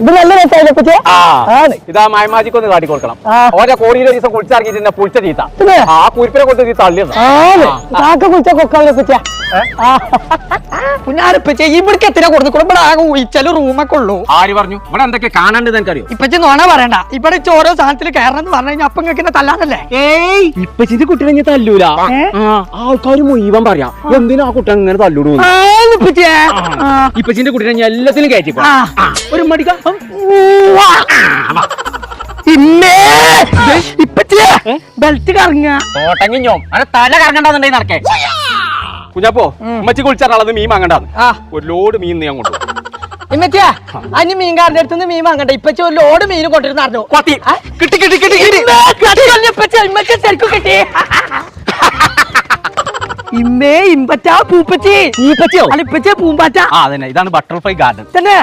ഇത് നല്ല രസമായില്ലേ പറ്റിയ ഇതാ മായമാജിക്കൊന്ന് കാട്ടി കൊടുക്കണം. ഓരോ കോടിയിൽ ഒരു ദിവസം കുളിച്ചിറങ്ങിയിട്ട് പുളിച്ച ചീത്ത ആ കുരിപ്പിനെ കൊണ്ട് നീ തള്ളിയത് കാക്ക കുളിച്ച കൊക്കാളെ പറ്റിയ കുഞ്ഞാരപ്പച്ച ഇവിടേക്ക് എത്ര കൊടുത്തു ഇവിടെ ആകെ ഒഴിച്ചാലും റൂമൊക്കെ ഉള്ളൂ. ആര് പറഞ്ഞു? ഇവിടെ എന്തൊക്കെ കാണാണ്ട് എനിക്കറിയോ? ഇപ്പച്ചി നോണ പറയണ്ട, ഇവിടെ ഓരോ സാധനത്തിൽ കയറണം എന്ന് പറഞ്ഞു കഴിഞ്ഞാൽ അപ്പം കേൾക്കുന്ന തല്ലാനല്ലേ? ഏയ് ഇപ്പച്ചിന്റെ കുട്ടീനെ ഞാൻ തല്ലൂല. ആൾക്കാര് മുഴുവൻ പറയാ എന്തിനാ ആ കുട്ടൻ ഇങ്ങനെ തല്ലൂടൂ. ഇപ്പച്ചിന്റെ കുട്ടീനെ ഞാൻ എല്ലാത്തിനും കയറ്റിക്കോ. ഒരു മടിക്ക ബെൽറ്റ് കറങ്ങ തോട്ടങ്ങിഞ്ഞോ അങ്ങനെ തല കറങ്ങണ്ടെന്നുണ്ടെങ്കിൽ നടക്കേ. കുഞ്ഞപ്പോ ഉമ്മച്ചി കുളിച്ചാൽ മീൻ വാങ്ങണ്ടാന്ന് ഒരു ലോഡ് മീൻ ഞാൻ കൊണ്ടു. ഇമ്മച്ചാ അനി മീൻകാരന്റെ അടുത്ത് മീൻ വാങ്ങണ്ട. ഇപ്പച്ചി ഒരു ലോഡ് മീൻ കൊണ്ടിരുന്നു. കിട്ടി കിട്ടി കിട്ടി ശരിക്കും കിട്ടി. ഇമ്മേ ഇമ്പച്ചാ പൂപ്പച്ചി. പൂപ്പച്ചിയോ? അല്ല ഇപ്പച്ചാ പൂമ്പാറ്റ. അതന്നെ, ഇതാണ് ബട്ടർഫ്ലൈ ഗാർഡൻ തന്നെ.